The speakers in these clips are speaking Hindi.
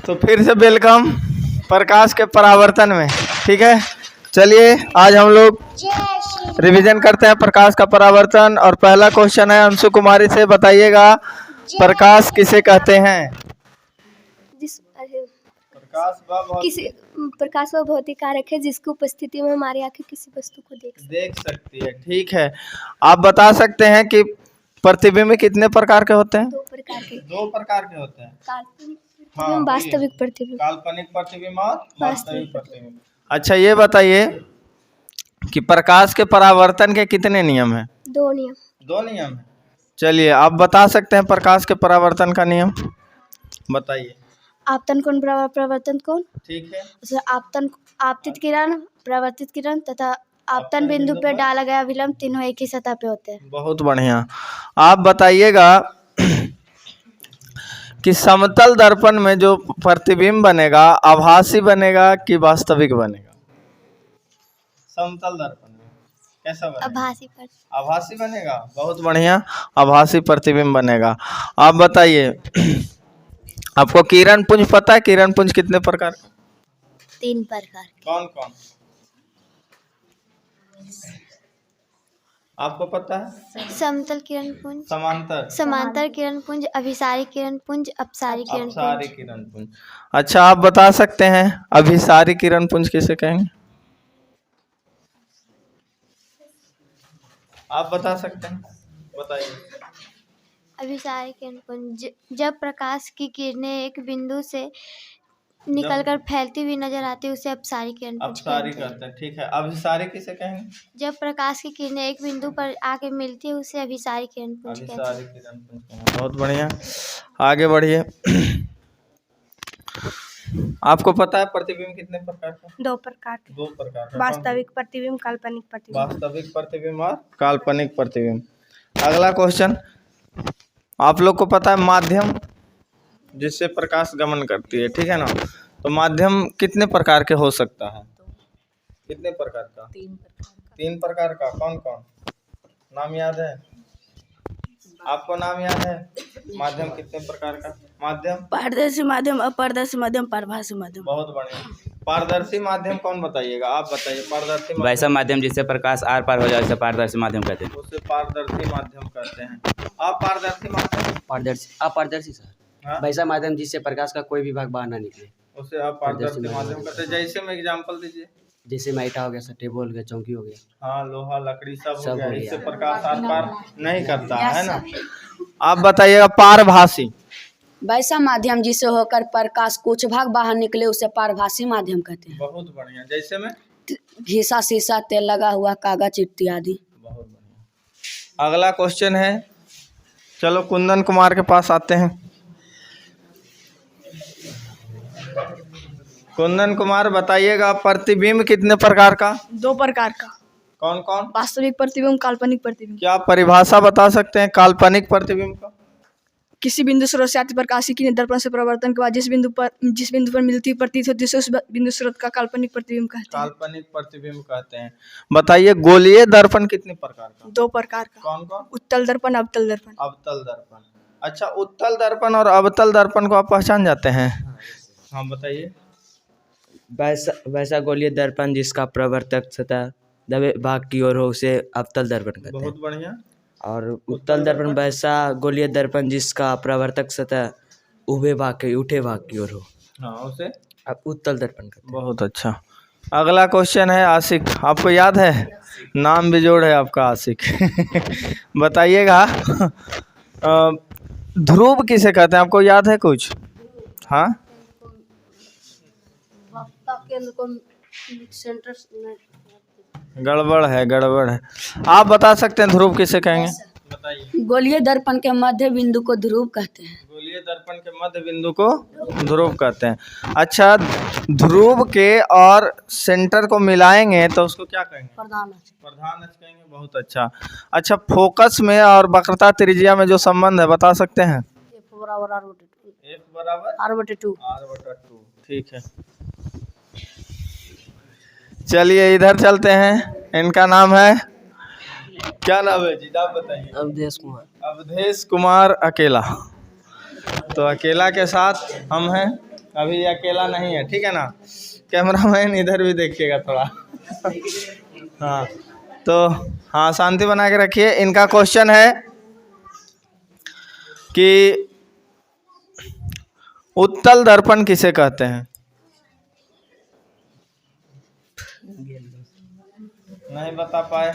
तो फिर से वेलकम प्रकाश के परावर्तन में। ठीक है, चलिए आज हम लोग रिवीजन करते हैं प्रकाश का परावर्तन। और पहला क्वेश्चन है अंशु कुमारी से, बताइएगा प्रकाश किसे कहते हैं? प्रकाश वह भौतिक कारक है जिसकी उपस्थिति में हमारी आंखें किसी वस्तु को देख सकती है। ठीक है, आप बता सकते हैं कि प्रतिबिंब कितने प्रकार के होते हैं? दो प्रकार के होते हैं, काल्पनिक प्रतिबिंब, वास्तविक प्रतिबिंब। काल्पनिक प्रतिबिंब और वास्तविक प्रतिबिंब। अच्छा ये बताइए कि प्रकाश के परावर्तन के कितने नियम हैं? दो नियम। दो नियम है। चलिए आप बता सकते हैं प्रकाश के परावर्तन का नियम बताइए। आपतन कोण, प्रवर्तन कोण। ठीक है, आपतित किरण, प्रवर्तित किरण तथा आपतन बिंदु पर डाला गया विलंब तीनों एक ही सतह पे होते हैं। बहुत बढ़िया। आप बताइएगा कि समतल दर्पण में जो प्रतिबिंब बनेगा आभासी बनेगा कि वास्तविक बनेगा? समतल दर्पण में कैसा बनेगा? आभासी बनेगा। बहुत बढ़िया, आभासी प्रतिबिंब बनेगा। आप बताइए आपको किरण पुंज पता है? किरण पुंज कितने प्रकार? 3 प्रकार। कौन कौन आपको पता है? समतल किरण पुंज, समांतर किरण पुंज, अभिसारी किरण पुंज, अपसारी किरण पुंज। अच्छा आप बता सकते हैं अभिसारी किरण पुंज किसे कहेंगे? आप बता सकते हैं, बताइए। अभिसारी किरण पुंज जब प्रकाश की किरणें एक बिंदु से निकलकर फैलती हुई नजर आती है उसे अपसारी किरण पुंज कहते हैं। ठीक है, अभिसारी किसे कहेंगे? जब प्रकाश की किरणें एक बिंदु पर आके मिलती है उसे अभिसारी किरण पुंज कहते हैं। बहुत बढ़िया, आगे बढ़िए। आपको पता है प्रतिबिंब कितने प्रकार का? 2 प्रकार के। 2 प्रकार का, वास्तविक प्रतिबिंब, काल्पनिक प्रतिबिंब। वास्तविक प्रतिबिंब और काल्पनिक प्रतिबिंब। अगला क्वेश्चन, आप लोग को पता है माध्यम जिससे प्रकाश गमन करती है, ठीक है ना? तो माध्यम कितने प्रकार के हो सकता है? कितने प्रकार का? 3 प्रकार का। कौन कौन नाम याद है आपको? नाम याद है? माध्यम कितने प्रकार का? माध्यम पारदर्शी माध्यम, अपारदर्शी माध्यम, पारभासी माध्यम। बहुत बढ़िया। पारदर्शी माध्यम कौन बताइएगा? आप बताइए। पारदर्शी माध्यम वैसा माध्यम जिससे प्रकाश आर पार हो जाए उसे पारदर्शी माध्यम कहते हैं। उसे पारदर्शी माध्यम कहते हैं। आप पारदर्शी माध्यम? पारदर्शी, अपारदर्शी सर। हाँ? वैसा माध्यम जिससे प्रकाश का कोई भी भाग बाहर ना निकले उसे आप पारदर्शी माध्यम कहते हैं। जैसे में एग्जांपल दीजिए। जैसे मैटा हो गया सर, टेबल हो गया, चौकी हो गया, हाँ लोहा लकड़ी सब हो गया। हो गया। इससे प्रकाश आर पार नहीं करता है ना? आप बताइएगा पारभासी। वैसा माध्यम जिससे होकर प्रकाश कुछ भाग बाहर निकले उसे पारभासी माध्यम कहते हैं। बहुत बढ़िया। जैसे में घिसा, शीशा, तेल लगा हुआ, कागज इत्यादि। बहुत बढ़िया। अगला क्वेश्चन है, चलो कुंदन कुमार के पास आते हैं। कुंदन कुमार बताइएगा प्रतिबिंब कितने प्रकार का? 2 प्रकार का। कौन कौन? वास्तविक प्रतिबिंब, काल्पनिक प्रतिबिंब। क्या परिभाषा बता सकते हैं काल्पनिक प्रतिबिंब का? किसी बिंदु स्रोत से आती प्रकाश की किरणें दर्पण से परावर्तन के बाद जिस बिंदु पर मिलती प्रतीत होती है उस बिंदु स्रोत का काल्पनिक प्रतिबिंब कहते हैं। काल्पनिक प्रतिबिंब कहते हैं। बताइए गोलीय दर्पण कितने प्रकार का? 2 प्रकार का। कौन कौन? उत्तल दर्पण, अवतल दर्पण। अवतल दर्पण। अच्छा उत्तल दर्पण और अवतल दर्पण को आप पहचान जाते हैं? हाँ बताइए। वैसा गोलीय दर्पण जिसका प्रवर्तक सतह दबे भाग की ओर हो उसे अवतल दर्पण कहते हैं। बहुत बढ़िया। और उत्तल दर्पण वैसा गोलीय दर्पण जिसका प्रवर्तक सतह उभे भाग के उठे भाग की ओर हो, हाँ उसे अब उत्तल दर्पण कहते हैं। बहुत अच्छा। अगला क्वेश्चन है आशिक, आपको याद है? नाम भी जोड़ है आपका आशिक। बताइएगा ध्रुव किसे कहते हैं? आपको याद है कुछ? हाँ गड़बड़ है। आप बता सकते हैं ध्रुव किसे कहेंगे? बताइए। गोलीय दर्पण के मध्य बिंदु को ध्रुव कहते हैं। गोलीय दर्पण के मध्य बिंदु को ध्रुव कहते हैं। अच्छा ध्रुव के और सेंटर को मिलाएंगे तो उसको क्या कहेंगे? प्रधान कहेंगे। बहुत अच्छा। अच्छा फोकस में और वक्रता त्रिज्या में जो संबंध है बता सकते हैं? F बराबर R/2। ठीक है, चलिए इधर चलते हैं। इनका नाम है, क्या नाम है जी? नाम बताइए। अवधेश कुमार अकेला। तो अकेला के साथ हम हैं अभी ये अकेला नहीं है, ठीक है ना। कैमरामैन इधर भी देखिएगा थोड़ा। हाँ तो हाँ, शांति बना के रखिए। इनका क्वेश्चन है कि उत्तल दर्पण किसे कहते हैं? नहीं बता पाए।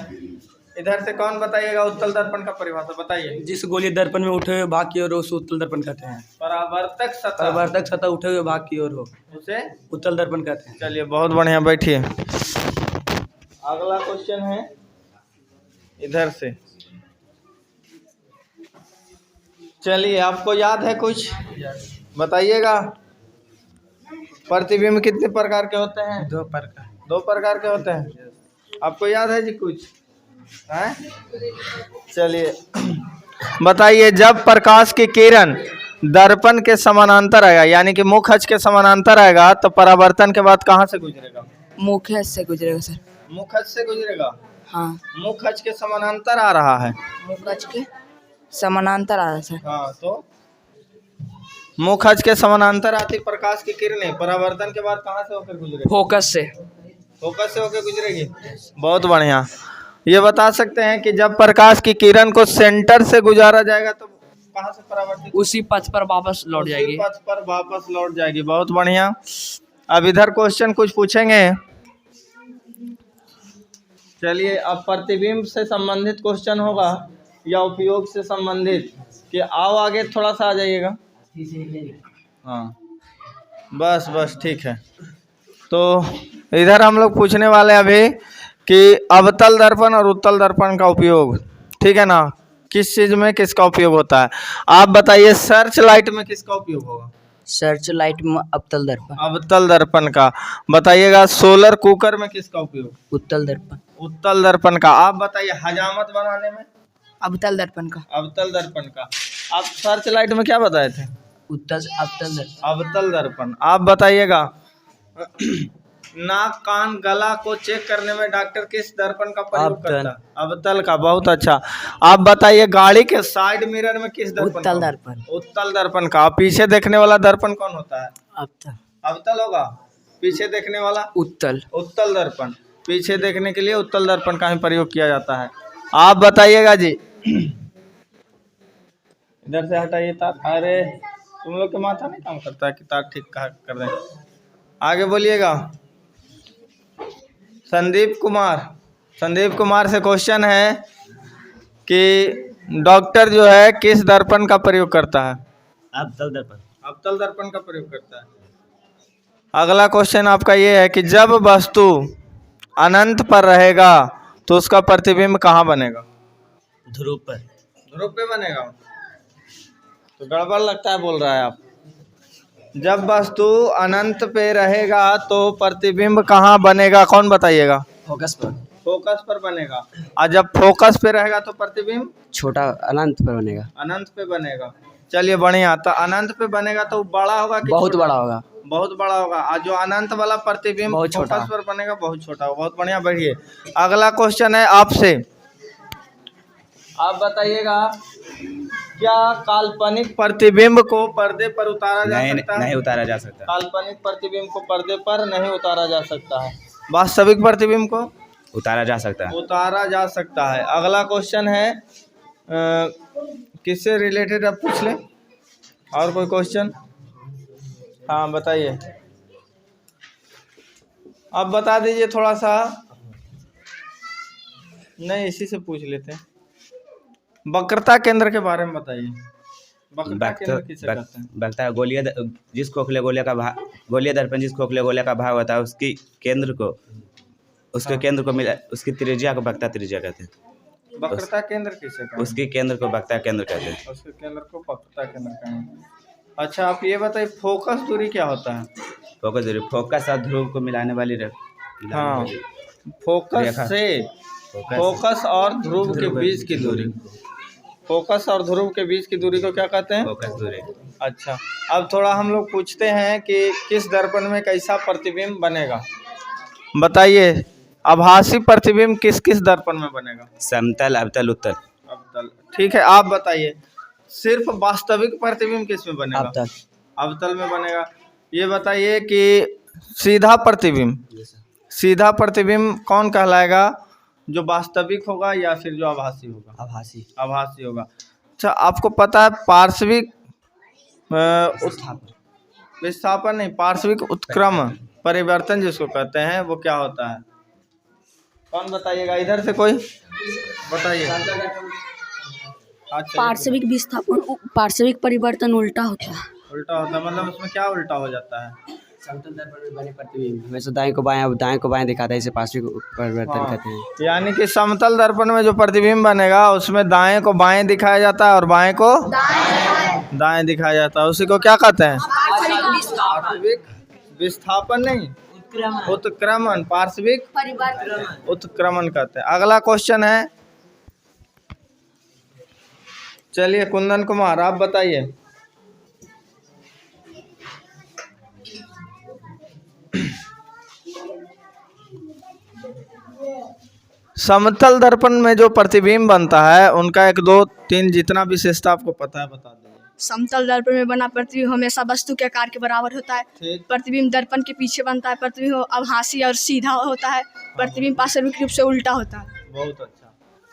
इधर से कौन बताइएगा उत्तल दर्पण का परिभाषा बताइए। जिस गोलीय दर्पण में उठे हुए भाग की ओर हो उसे उत्तल दर्पण कहते हैं। परावर्तक सतह, परावर्तक सतह उठे हुए भाग की ओर हो उसे उत्तल दर्पण कहते हैं। चलिए बहुत बढ़िया, बैठिए। अगला क्वेश्चन है इधर से। चलिए आपको याद है कुछ बताइएगा। प्रतिबिंब कितने प्रकार के होते हैं? 2 प्रकार। 2 प्रकार के होते हैं। आपको याद है जी कुछ है? चलिए बताइए। जब प्रकाश की किरण दर्पण के समानांतर आएगा, यानी कि मुख अक्ष के समानांतर आएगा, तो परावर्तन के बाद कहाँ से गुजरेगा? मुख से गुजरेगा सर। मुख अक्ष से गुजरेगा। हाँ, मुख अक्ष के समानांतर आ रहा है। मुख अक्ष के समानांतर आ रहा है सर। हाँ तो मुख अक्ष के समानांतर आती प्रकाश की किरणें परावर्तन के बाद कहाँ से होकर गुजरेगी? फोकस से। फोकस से होकर गुजरेगी। बहुत बढ़िया। ये बता सकते हैं कि जब प्रकाश की किरण को सेंटर से गुजारा जाएगा तो कहाँ से परावर्तित? उसी पथ पर वापस लौट उसी जाएगी। पथ पर वापस लौट जाएगी। बहुत बढ़िया। अब इधर क्वेश्चन कुछ पूछेंगे। चलिए अब प्रतिबिंब से संबंधित क्वेश्चन होगा या उपयोग से संबंधित? कि आओ आगे थोड़ा सा आ जाइएगा। हाँ बस बस ठीक है। तो इधर हम लोग पूछने वाले अभी कि अवतल दर्पण और उत्तल दर्पण का उपयोग, ठीक है ना, किस चीज़ में किसका उपयोग होता है? आप बताइए। सर्च लाइट में किसका उपयोग होगा? सर्च लाइट में अवतल दर्पण। अवतल दर्पण का। बताइएगा। सोलर कुकर में किसका उपयोग? उत्तल दर्पण। उत्तल दर्पण का। आप बताइए। हजामत बनाने में? अवतल दर्पण का। अवतल दर्पण का। आप सर्च लाइट में क्या बताए थे? अवतल दर्पण। अवतल दर्पण। आप बताइएगा। नाक कान गला को चेक करने में डॉक्टर किस दर्पण का प्रयोग करता है? अवतल का। बहुत अच्छा। आप बताइए। गाड़ी के साइड मिरर में किस दर्पण? उत्तल दर्पण। उत्तल दर्पण का। पीछे देखने वाला दर्पण कौन होता है? अवतल। अवतल होगा। पीछे देखने वाला? उत्तल। उत्तल दर्पण। पीछे देखने के लिए उत्तल दर्पण का ही प्रयोग किया जाता है। आप बताइएगा जी। इधर से हटाइए तार। अरे तुम लोग के माथा नहीं काम करता है कि तार ठीक कर दें। आगे बोलिएगा। संदीप कुमार। संदीप कुमार से क्वेश्चन है कि डॉक्टर जो है किस दर्पण का प्रयोग करता है? अवतल दर्पण। अवतल दर्पण का प्रयोग करता है। अगला क्वेश्चन आपका ये है कि जब वस्तु अनंत पर रहेगा तो उसका प्रतिबिंब कहाँ बनेगा? ध्रुव पर। ध्रुव पे बनेगा। तो गड़बड़ लगता है बोल रहा है आप। जब वस्तु अनंत पे रहेगा तो प्रतिबिंब कहाँ बनेगा? कौन बताइएगा? फोकस पर। फोकस पर बनेगा। और जब फोकस पे रहेगा तो प्रतिबिंब छोटा अनंत पर बनेगा। अनंत पे बनेगा। चलिए बढ़िया। तो अनंत पे बनेगा तो बड़ा होगा कि बहुत छोटा? बड़ा होगा। बहुत बड़ा होगा। और जो अनंत वाला प्रतिबिंब बहुत छोटा। फोकस पर बनेगा बहुत छोटा होगा। बहुत बढ़िया। बढ़िए। अगला क्वेश्चन है आपसे। आप बताइएगा। क्या काल्पनिक प्रतिबिंब को पर्दे पर उतारा जा सकता है? नहीं उतारा जा सकता। काल्पनिक प्रतिबिंब को पर्दे पर नहीं उतारा जा सकता है। वास्तविक प्रतिबिंब को उतारा जा सकता है। उतारा जा सकता है। अगला क्वेश्चन है किससे रिलेटेड? आप पूछ लें। और कोई क्वेश्चन? हाँ बताइए। आप बता दीजिए थोड़ा सा। नहीं इसी से पूछ लेते हैं। वक्रता केंद्र के बारे में बताइए। वक्रता केंद्र किसे कहते हैं? वक्ता गोलीय जिस खोखले गोले का भाग, गोलीय दर्पण जिस खोखले गोले का भाग होता है उसकी केंद्र को, उसके केंद्र को मिला, उसकी त्रिज्या को वक्ता त्रिज्या कहते हैं। वक्रता केंद्र किसे कहते हैं? उसकी केंद्र को वक्ता केंद्र कहते हैं। उसके केंद्र को वक्रता केंद्र कहते हैं। अच्छा आप ये बताइए। फोकस दूरी क्या होता है? फोकस दूरी फोकस और ध्रुव को मिलाने वाली हाँ। फोकस से फोकस और ध्रुव के बीच की दूरी। फोकस और ध्रुव के बीच की दूरी को क्या कहते हैं? फोकस दूरी। अच्छा अब थोड़ा हम लोग पूछते हैं कि किस दर्पण में कैसा प्रतिबिंब बनेगा? बताइए। आभासी प्रतिबिंब किस किस दर्पण में बनेगा? समतल, अवतल, उत्तल। अवतल। ठीक है। आप बताइए। सिर्फ वास्तविक प्रतिबिंब किस में बनेगा? अवतल। अवतल में बनेगा। ये बताइए कि सीधा प्रतिबिंब कौन कहलाएगा, जो वास्तविक होगा या फिर जो आभासी होगा? आभासी होगा। अच्छा, आपको पता है पार्श्विक विस्थापन नहीं, पार्श्विक उत्क्रमण परिवर्तन जिसको कहते हैं वो क्या होता है? कौन बताइएगा? इधर से कोई बताइए। पार्श्विक विस्थापन पार्श्विक परिवर्तन उल्टा होता है। उल्टा होता है मतलब उसमें क्या उल्टा हो जाता है? समतल दर्पण में बने प्रतिबिंब हमेशा दाएं को बाएं दिखाता है, इसे पार्श्विक परिवर्तन कहते हैं। यानी कि समतल दर्पण में जो प्रतिबिंब बनेगा उसमें दाएं को बाएं दिखाया जाता है और बाएं को दाएं दिखाया जाता है, उसी को क्या कहते हैं? पार्श्विक विस्थापन नहीं, उत्क्रमण, पार्श्विक उत्क्रमण कहते हैं। अगला क्वेश्चन है, चलिए कुंदन कुमार आप बताइए। समतल दर्पण में जो प्रतिबिंब बनता है उनका 1 2 3 जितना विशेषता आपको पता है बता दीजिए। समतल दर्पण में बना प्रतिबिंब हमेशा वस्तु के आकार के बराबर होता है। ठीक। प्रतिबिंब दर्पण के पीछे बनता है। प्रतिबिंब आभासी और सीधा होता है। प्रतिबिंब पार्श्विक रूप से उल्टा होता है। बहुत अच्छा।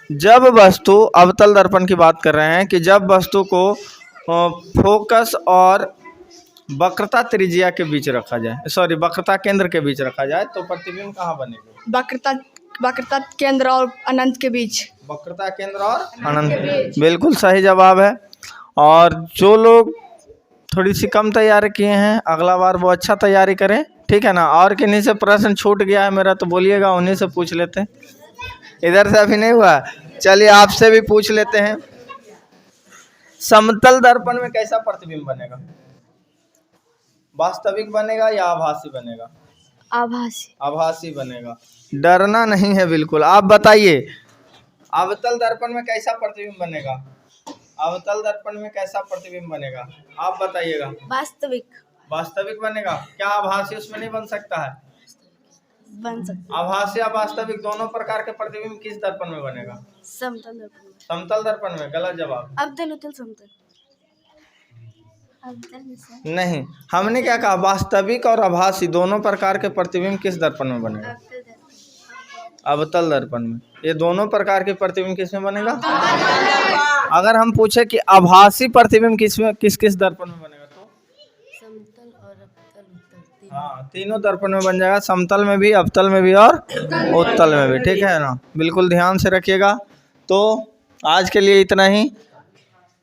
जब वस्तु, अवतल दर्पण की बात कर रहे हैं कि जब वस्तु को फोकस और वक्रता त्रिज्या के बीच रखा जाए, सॉरी वक्रता केंद्र के बीच रखा जाए तो प्रतिबिंब कहाँ बनेगा? वक्रता केंद्र और अनंत के बीच। वक्रता केंद्र और अनंत, बिल्कुल सही जवाब है। और जो लोग थोड़ी सी कम तैयारी किए हैं अगला बार वो अच्छा तैयारी करें, ठीक है ना। और किन्हीं से प्रश्न छूट गया है मेरा तो बोलिएगा, उन्हीं से पूछ लेते हैं। इधर से अभी नहीं हुआ, चलिए आपसे भी पूछ लेते हैं। समतल दर्पण में कैसा प्रतिबिंब बनेगा? वास्तविक बनेगा या आभासी बनेगा? आभासी बनेगा। डरना नहीं है बिल्कुल। आप बताइए अवतल दर्पण में कैसा प्रतिबिंब बनेगा? अवतल दर्पण में कैसा प्रतिबिंब बनेगा? आप बताइएगा। वास्तविक बनेगा। क्या आभासी उसमें नहीं बन सकता है? बन सकता। आभासी या वास्तविक दोनों प्रकार के प्रतिबिंब किस दर्पण में बनेगा? समतल दर्पण में। गलत जवाब। नहीं, हमने क्या कहा? वास्तविक और आभासी दोनों प्रकार के प्रतिबिंब किस दर्पण में बनेगा? अवतल दर्पण में। ये दोनों प्रकार के प्रतिबिंब किस में बनेगा? अगर हम पूछे कि आभासी प्रतिबिंब किस किस दर्पण में बनेगा तो समतल और अवतल, हाँ तीनों दर्पण में बन जाएगा। समतल में भी, अवतल में भी और उत्तल में भी, ठीक है ना। बिल्कुल ध्यान से रखिएगा। तो आज के लिए इतना ही।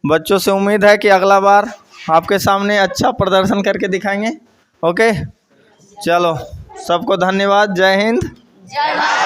बच्चों से उम्मीद है कि अगला बार आपके सामने अच्छा प्रदर्शन करके दिखाएंगे। ओके, चलो सबको धन्यवाद। जय हिंद, जय भारत।